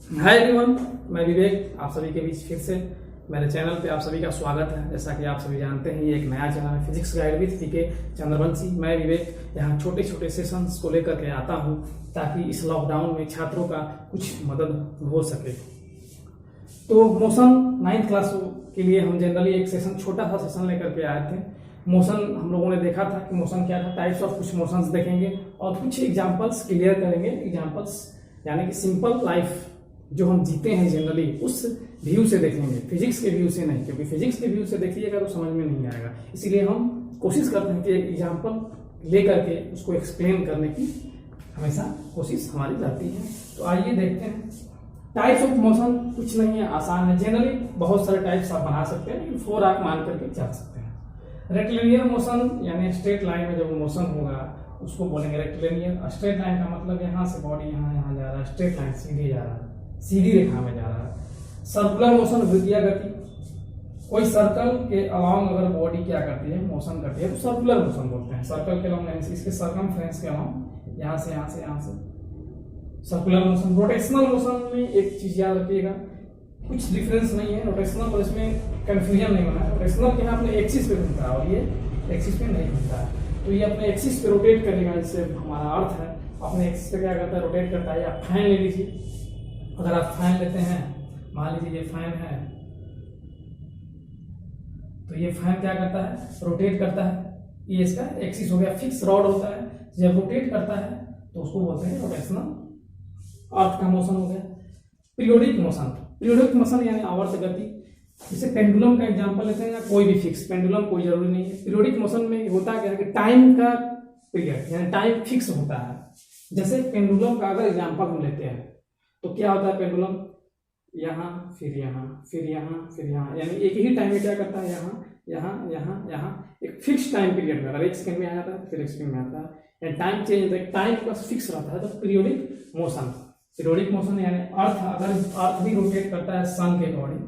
Hi everyone, मैं विवेक आप सभी के बीच फिर से मेरे चैनल पे आप सभी का स्वागत है। जैसा कि आप सभी जानते हैं, ये एक नया चैनल है फिजिक्स गाइड विद पीके चंद्रवंशी। मैं विवेक यहाँ छोटे छोटे सेशंस को लेकर के आता हूँ ताकि इस लॉकडाउन में छात्रों का कुछ मदद हो सके। तो मोशन 9th क्लास के लिए हम जनरली एक सेशन, छोटा सा सेशन लेकर के आए थे। मोशन हम लोगों ने देखा था कि मोशन क्या था, टाइप्स ऑफ कुछ मोशंस देखेंगे और कुछ एग्जांपल्स क्लियर करेंगे। एग्जांपल्स यानी कि सिंपल लाइफ जो हम जीते हैं जनरली उस व्यू से देखेंगे, फिजिक्स के व्यू से नहीं, क्योंकि फिजिक्स के व्यू से देखिएगा तो समझ में नहीं आएगा। इसीलिए हम कोशिश करते हैं कि एग्जाम्पल लेकर के उसको एक्सप्लेन करने की हमेशा कोशिश हमारी रहती है। तो आइए देखते हैं। टाइप्स ऑफ मोशन कुछ नहीं है, आसान है। जनरली बहुत सारे टाइप्स आप बना सकते हैं, लेकिन 4 आप मान करके चल सकते हैं। रेक्टिलिनियर मोशन यानी स्ट्रेट लाइन में जब मोशन होगा उसको बोलेंगे रेक्टिलिनियर। स्ट्रेट लाइन का मतलब यहाँ से बॉडी यहाँ जा रहा है, स्ट्रेट लाइन सीधे जा रहा है, सीधी रेखा में जा रहा है। सर्कुलर मोशन वृत्तीय गति, कोई सर्कल के अलाउंग अगर बॉडी क्या करती है, मोशन करती है, तो सर्कुलर मोशन बोलते हैं। सर्कल के अलाउंग इसके सर्कमफ्रेंस के अलाउंग यहाँ से यहाँ से यहाँ से सर्कुलर मोशन। रोटेशनल मोशन में एक चीज याद रखिएगा, कुछ डिफरेंस नहीं है रोटेशनल और इसमें कंफ्यूजन नहीं होना है। रोटेशनल के यहाँ अपने एक्सिस पे घूमता है और ये एक्सिस पे नहीं घूमता है, तो ये अपने एक्सिस पे रोटेट करेगा। इससे हमारा अर्थ है अपने एक्सिस पे क्या करता है, रोटेट करता है। आप फैन ले लीजिए, अगर आप फैन लेते हैं, मान लीजिए ये फैन है, तो ये फैन क्या करता है, रोटेट करता है। ये इसका एक्सिस हो गया, फिक्स रॉड होता है, जब रोटेट करता है तो उसको बोलते हैं रोटेशनल। अर्थ का मोशन हो गया। पीरियोडिक मोशन, पीरियोडिक मोशन यानी आवर्त गति। जैसे पेंडुलम का एग्जांपल लेते हैं, या कोई भी फिक्स पेंडुलम, कोई जरूरी नहीं है। पीरियोडिक मोशन में होता क्या है कि टाइम का पीरियड यानी टाइम फिक्स होता है। जैसे पेंडुलम का अगर एग्जांपल हम लेते हैं तो क्या होता है, पेंडुलम यहाँ फिर यहाँ फिर यहाँ फिर यहाँ, यानी एक ही टाइम में क्या करता है, यहाँ यहाँ यहाँ यहाँ, एक फिक्स टाइम पीरियड में। अगर 1 सेकंड में आ जाता है फिर 1 सेकंड में आता है, यानी टाइम चेंज होता है, टाइम का फिक्स रहता है। तो पीरियोडिक मोशन, पीरियोडिक मोशन यानी अर्थ, अगर अर्थ भी रोटेट करता है सन के अकॉर्डिंग,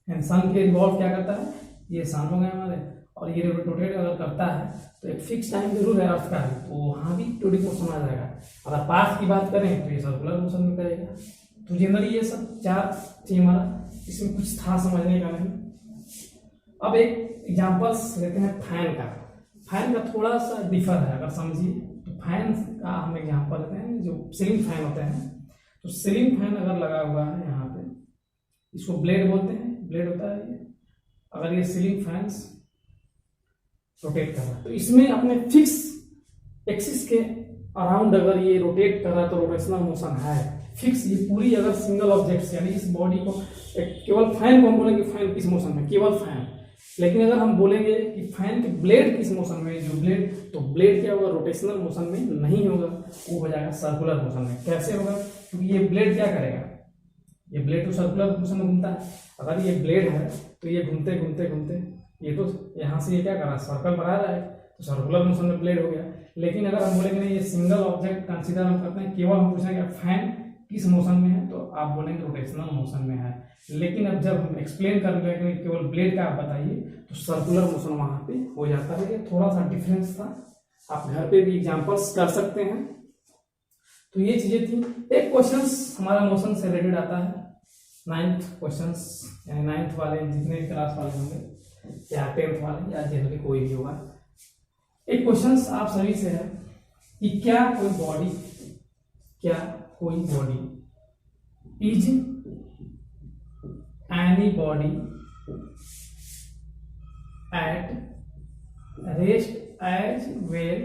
यानी सन के रिवॉल्व क्या करता है, ये सन हो गए हमारे, और ये रोटेट अगर करता है तो एक फिक्स टाइम जरूर है अर्थ का, तो वहां भी पीरियोडिक मोशन आ जाएगा। अगर पाथ की बात करें तो ये सर्कुलर मोशन में करेगा। तो जनरली ये सब 4 चीज हमारा, इसमें कुछ था समझने का नहीं। अब एक एग्जांपल्स लेते हैं फैन का। फैन का थोड़ा सा डिफर है, अगर समझिए तो फैन का हम एग्जांपल लेते हैं, जो सीलिंग फैन होते हैं। तो सीलिंग फैन अगर लगा हुआ है यहाँ पे, इसको ब्लेड बोलते हैं, ब्लेड होता है ये। अगर ये सीलिंग फैंस रोटेट कर रहा है तो इसमें अपने फिक्स एक्सिस के अराउंड अगर ये रोटेट कर रहा है तो रोटेशनल मोशन है फिक्स। ये पूरी अगर सिंगल ऑब्जेक्ट यानी इस बॉडी को, केवल फैन को हम बोलेंगे फैन किस मोशन में, केवल फैन। लेकिन अगर हम बोलेंगे कि फैन के ब्लेड किस मोशन में, जो ब्लेड, तो ब्लेड क्या होगा, रोटेशनल मोशन में नहीं होगा, वो हो जाएगा सर्कुलर मोशन में। कैसे होगा, क्योंकि ये ब्लेड क्या करेगा, ये ब्लेड तो सर्कुलर मोशन में घूमता है। अगर ये ब्लेड है तो ये घूमते घूमते घूमते, ये तो यहाँ से ये क्या कर रहा है, सर्कल बना रहा है, तो सर्कुलर मोशन में ब्लेड हो गया। लेकिन अगर हम बोलेंगे ये सिंगल ऑब्जेक्ट कंसीडर हम करते हैं, केवल हम पूछेंगे फैन किस मोशन में है, तो आप बोलेंगे रोटेशनल मोशन में है। लेकिन अब जब हम एक्सप्लेन करेंगे कि केवल ब्लेड का आप बताइए, तो सर्कुलर मोशन वहां पे हो जाता है। ये थोड़ा सा डिफरेंस था, आप घर पे भी एग्जाम्पल्स कर सकते हैं। तो ये चीजें थी। एक क्वेश्चन हमारा मोशन से रिलेटेड आता है, 9th क्वेश्चन, यानी 9th वाले जितने क्लास वाले होंगे या 10th वाले या जनरली कोई भी होगा। एक क्वेश्चन आप सभी से है कि क्या कोई body is anybody at rest as well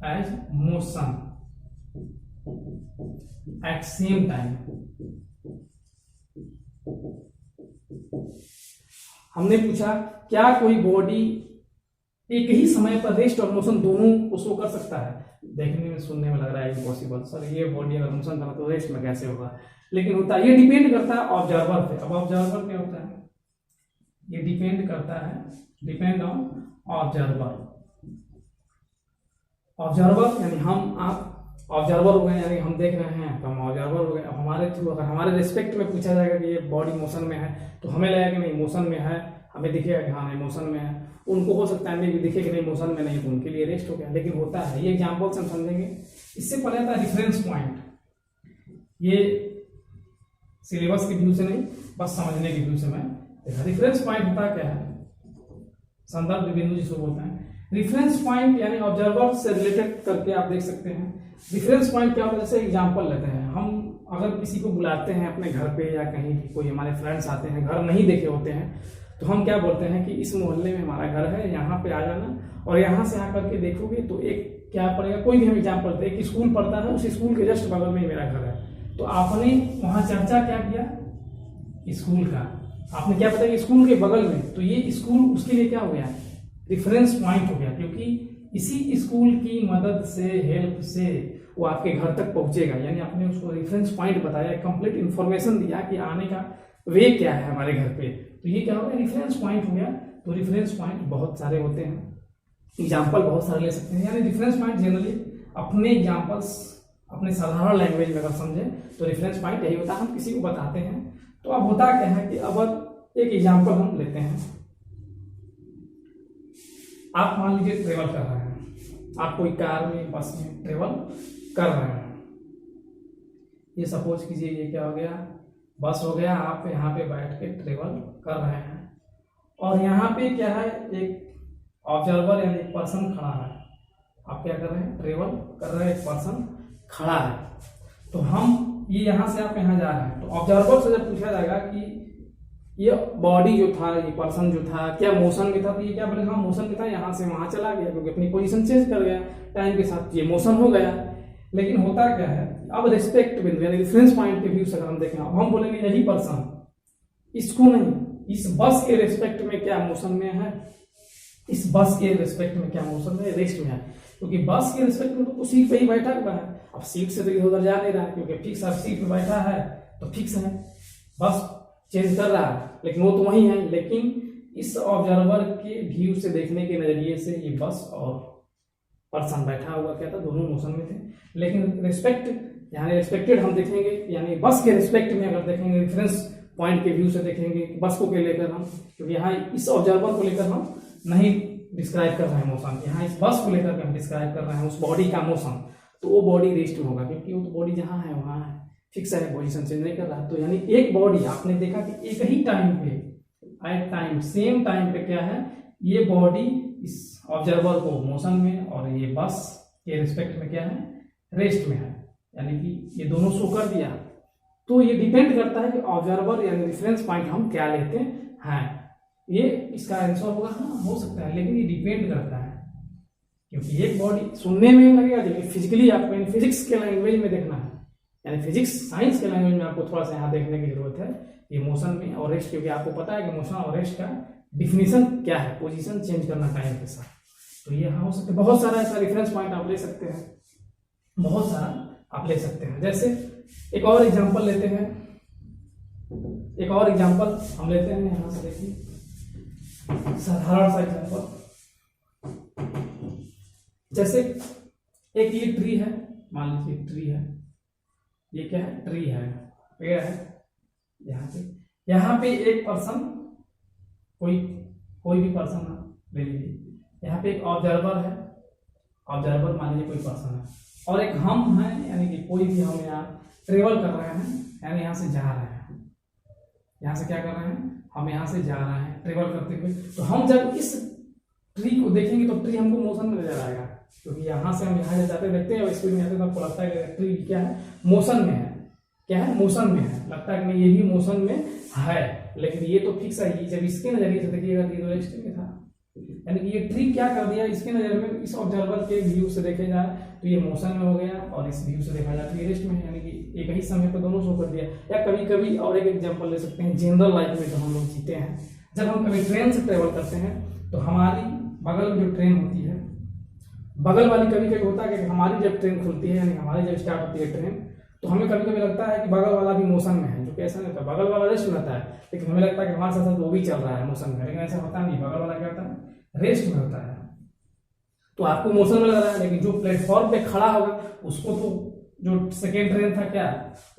as motion at same time. हमने पूछा क्या कोई बॉडी एक ही समय पर रेस्ट और मोशन दोनों को शो कर सकता है। देखने में, सुनने में लग रहा है इम्पॉसिबल, सर ये बॉडी अगर मोशन करा तो रेस्ट में कैसे होगा, लेकिन होता है। ये डिपेंड करता है ऑब्जर्वर पे। अब ऑब्जर्वर क्या होता है, ये डिपेंड करता है, डिपेंड ऑन ऑब्जर्वर। ऑब्जर्वर यानी हम, आप ऑब्जर्वर हो गए, यानी हम देख रहे हैं तो हम ऑब्जर्वर हो गए। अब हमारे थ्रू अगर हमारे रिस्पेक्ट में पूछा जाएगा कि ये बॉडी मोशन में है, तो हमें लगेगा कि नहीं मोशन में है, हमें दिखेगा कि हाँ नहीं मोशन में है। उनको हो सकता है भी दिखे कि नहीं मोशन में नहीं, तो उनके लिए रेस्ट हो गया, लेकिन होता है। ये एग्जाम्पल से हम समझेंगे। इससे पहले आता है रिफरेंस पॉइंट। ये सिलेबस के व्यू से नहीं, बस समझने के व्यू से मैं देखा। रेफरेंस पॉइंट होता क्या है, संदर्भ बिंदु जिसको बोलते हैं। रेफरेंस पॉइंट यानी ऑब्जर्वर से रिलेटेड करके आप देख सकते हैं। रेफरेंस पॉइंट क्या होता है, जैसे एग्जांपल लेते हैं, हम अगर किसी को बुलाते हैं अपने घर पे या कहीं भी, कोई हमारे फ्रेंड्स आते हैं, घर नहीं देखे होते हैं, तो हम क्या बोलते हैं कि इस मोहल्ले में हमारा घर है, यहाँ पे आ जाना, और यहाँ से आकर के देखोगे तो एक क्या पड़ेगा, कोई भी हम एग्जाम्पल दें, एक स्कूल पढ़ता है, उस स्कूल के जस्ट बगल में ही मेरा घर है। तो आपने वहां चर्चा क्या किया, स्कूल का, आपने क्या बताया स्कूल के बगल में, तो ये स्कूल उसके लिए क्या हो गया, रेफरेंस पॉइंट हो गया, क्योंकि इसी स्कूल की मदद से, हेल्प से वो आपके घर तक पहुंचेगा। यानी आपने उसको रेफरेंस पॉइंट बताया, कंप्लीट इंफॉर्मेशन दिया कि आने का वे क्या है हमारे घर पे, तो ये क्या हो गया, रेफरेंस पॉइंट हो गया। तो रेफरेंस पॉइंट बहुत सारे होते हैं, एग्जाम्पल बहुत सारे ले सकते हैं। यानी रेफरेंस पॉइंट जनरली अपने एग्जाम्पल्स, अपने साधारण लैंग्वेज में अगर समझे तो रेफरेंस पॉइंट यही होता है, हम किसी को बताते हैं। तो अब होता क्या है कि अब एक एग्जाम्पल हम लेते हैं, आप मान लीजिए ट्रेवल कर रहे हैं, आप कोई कार में, बस में ट्रेवल कर रहे हैं। ये सपोज कीजिए ये क्या हो गया, बस हो गया, आप यहाँ पे बैठ के ट्रेवल कर रहे हैं, और यहाँ पे क्या है, एक ऑब्जर्वर यानी एक पर्सन खड़ा है। आप क्या कर रहे हैं, ट्रेवल कर रहे हैं, एक पर्सन खड़ा है। तो हम ये यहाँ से आप यहाँ जा रहे हैं, तो ऑब्जर्वर से जब पूछा जाएगा कि ये बॉडी जो था, ये पर्सन जो था, क्या मोशन में था, तो ये क्या बोलेगा, हाँ मोशन में था, यहाँ से वहां चला गया, क्योंकि अपनी पोजीशन चेंज कर गया टाइम के साथ, ये मोशन हो गया। लेकिन होता क्या है, अब रेस्पेक्ट बिंदु यानी रेफरेंस पॉइंट के व्यू से अगर हम देखें, अब हम बोलेंगे यही पर्सन, इसको नहीं, इस बस के रेस्पेक्ट में क्या मोशन में है, इस बस के रेस्पेक्ट में क्या मोशन में, रेस्ट में है, क्योंकि बस के रेस्पेक्ट में तो सीट पे ही बैठा हुआ है। अब सीट से तो इधर उधर जा नहीं रहा है, क्योंकि फिक्स अब सीट पे बैठा है तो फिक्स है, बस चेंज कर रहा है लेकिन वो तो वही है। लेकिन इस ऑब्जर्वर के व्यू से देखने के नजरिए से ये बस और पर्सन बैठा हुआ क्या था, दोनों मोशन में थे। लेकिन रिस्पेक्ट यानी रिस्पेक्टेड हम देखेंगे, यानी बस के रिस्पेक्ट में अगर देखेंगे, रेफरेंस पॉइंट के व्यू से देखेंगे, बस को के लेकर हम, क्योंकि यहाँ इस ऑब्जर्वर को लेकर हम नहीं डिस्क्राइब कर रहे हैं मोशन, यहाँ इस बस को लेकर हम डिस्क्राइब कर रहे हैं उस बॉडी का मोशन, तो वो बॉडी रेस्ट में होगा, क्योंकि वो तो बॉडी जहाँ है वहाँ है, फिक्स है, पोजीशन चेंज नहीं कर रहा। तो यानी एक बॉडी आपने देखा कि एक ही टाइम पे, एट टाइम, सेम टाइम पे क्या है, ये बॉडी इस ऑब्जर्वर को मोशन में, और ये बस के रिस्पेक्ट में क्या है, रेस्ट में है, यानी कि ये दोनों शो कर दिया। तो ये डिपेंड करता है कि ऑब्जर्वर यानी रेफरेंस पॉइंट हम क्या लेते हैं। ये इसका आंसर होगा हाँ, हो सकता है, लेकिन ये डिपेंड करता है, क्योंकि एक बॉडी सुनने में लगेगा, लेकिन फिजिकली आपको फिजिक्स के लैंग्वेज में देखना है, यानी फिजिक्स साइंस के लैंग्वेज में आपको थोड़ा सा यहाँ देखने की जरूरत है, ये मोशन में और रेस्ट, क्योंकि आपको पता है कि मोशन और रेस्ट का डिफिनीशन क्या है, पोजीशन चेंज करना टाइम के साथ। तो ये हाँ हो सकता है, बहुत सारा ऐसा रेफरेंस पॉइंट आप ले सकते हैं, बहुत सारा आप ले सकते हैं। जैसे एक और एग्जांपल लेते हैं, एक और एग्जांपल हम लेते हैं, यहाँ से देखिए साधारण सा एग्जांपल, जैसे एक ये ट्री है, मान लीजिए ट्री है, ये क्या है, ट्री है, पेड़ है, यहाँ पे एक पर्सन, कोई भी पर्सन ले लीजिए, यहाँ पे एक ऑब्जर्वर है, ऑब्जर्वर मान लीजिए कोई पर्सन है, और एक हम है, यानी कि कोई भी हम यहाँ ट्रेवल कर रहे हैं, यानी यहाँ से जा रहे हैं, यहाँ से क्या कर रहे हैं, हम यहाँ से जा रहे हैं ट्रेवल करते हुए। तो हम जब इस ट्री को देखेंगे तो ट्री हमको मोशन में नजर आएगा, क्योंकि यहाँ से हम यहाँ जाते देखते हैं और स्पीड में आते तो आपको लगता है कि ट्री क्या है, मोशन में है, क्या है, मोशन में है, लगता है कि ये भी मोशन में है, लेकिन ये तो फिक्स है। जब इसके नजरिए से देखिएगा तो ये रेस्ट में था, यानी कि ये ट्री क्या कर दिया, इसके नजर में, इस ऑब्जर्वर के व्यू से देखे जाए तो ये मोशन में हो गया, और इस व्यू से देखा जाए तो ये रेस्ट में है, यानी कि एक ही समय पर दोनों शो कर दिया। या कभी कभी और एक एग्जांपल ले सकते हैं, जनरल लाइफ में जो हम लोग जीते हैं, जब हम कभी ट्रेन से ट्रेवल करते हैं तो हमारी बगल में जो ट्रेन होती है, बगल वाली, कभी कभी होता है कि हमारी जब ट्रेन खुलती है, यानी हमारी जब स्टार्ट होती है ट्रेन, तो हमें कभी कभी लगता है कि बगल वाला भी मोशन में है, जो कि ऐसा नहीं होता, बगल वाला रेस्ट में रहता है, लेकिन हमें लगता है कि हमारे साथ साथ वो भी चल रहा है मोशन में, लेकिन ऐसा होता नहीं, बगल वाला क्या होता है, रेस्ट में होता है। तो आपको मोशन में लग रहा है, लेकिन जो प्लेटफॉर्म पे खड़ा होगा उसको तो जो सेकेंड ट्रेन था क्या,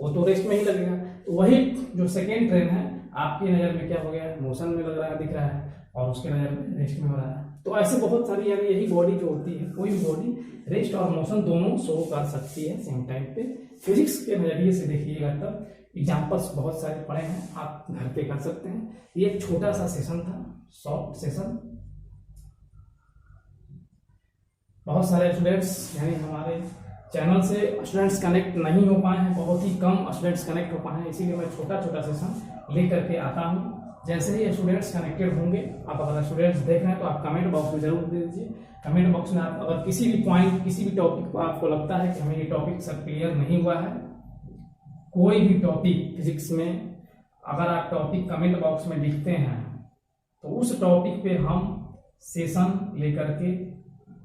वो तो रेस्ट में ही लगेगा। तो वही जो सेकेंड ट्रेन है आपकी नजर में क्या हो गया, मोशन में लग रहा है, दिख रहा है, और उसके नजर में रेस्ट में हो रहा है। तो ऐसे बहुत सारी यानी यही बॉडी जो होती है, कोई भी बॉडी रेस्ट और मोशन दोनों शो कर सकती है सेम टाइम पे। फिजिक्स के नजरिए से देखिएगा तब एग्जाम्पल्स बहुत सारे पड़े हैं, आप घर पे कर सकते हैं। ये एक छोटा सा सेशन था, शॉर्ट सेशन। बहुत सारे स्टूडेंट्स यानी हमारे चैनल से स्टूडेंट्स कनेक्ट नहीं हो पाए हैं, बहुत ही कम स्टूडेंट्स कनेक्ट हो पाए हैं, इसीलिए मैं छोटा छोटा सेशन लेकर के आता हूँ। जैसे ही स्टूडेंट्स कनेक्टेड होंगे, आप अगर स्टूडेंट्स देख रहे हैं तो आप कमेंट बॉक्स में जरूर दे दीजिए। कमेंट बॉक्स में आप अगर किसी भी पॉइंट, किसी भी टॉपिक को आपको लगता है कि हमें ये टॉपिक सब क्लियर नहीं हुआ है, कोई भी टॉपिक फिजिक्स में अगर आप टॉपिक कमेंट बॉक्स में लिखते हैं तो उस टॉपिक पे हम सेशन लेकर के,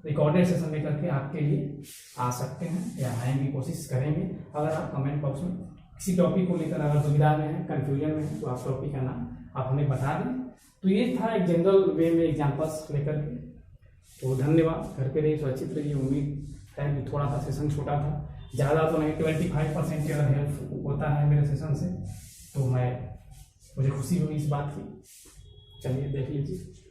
रिकॉर्डेड सेशन लेकर के आपके लिए आ सकते हैं या आएंगे, कोशिश करेंगे। अगर आप कमेंट बॉक्स में किसी टॉपिक को लेकर अगर दुविधा में है, कन्फ्यूजन में है, तो आप टॉपिक का नाम आप हमें बता दें। तो ये था एक जनरल वे में एग्जाम्पल्स लेकर के। तो धन्यवाद, घर पे रहिए, सुरक्षित रहिए। उम्मीद है कि थोड़ा सा सेशन छोटा था, ज़्यादा तो नहीं, 25% की अगर हेल्प होता है मेरे सेशन से तो मुझे खुशी हुई इस बात की। चलिए देख लीजिए।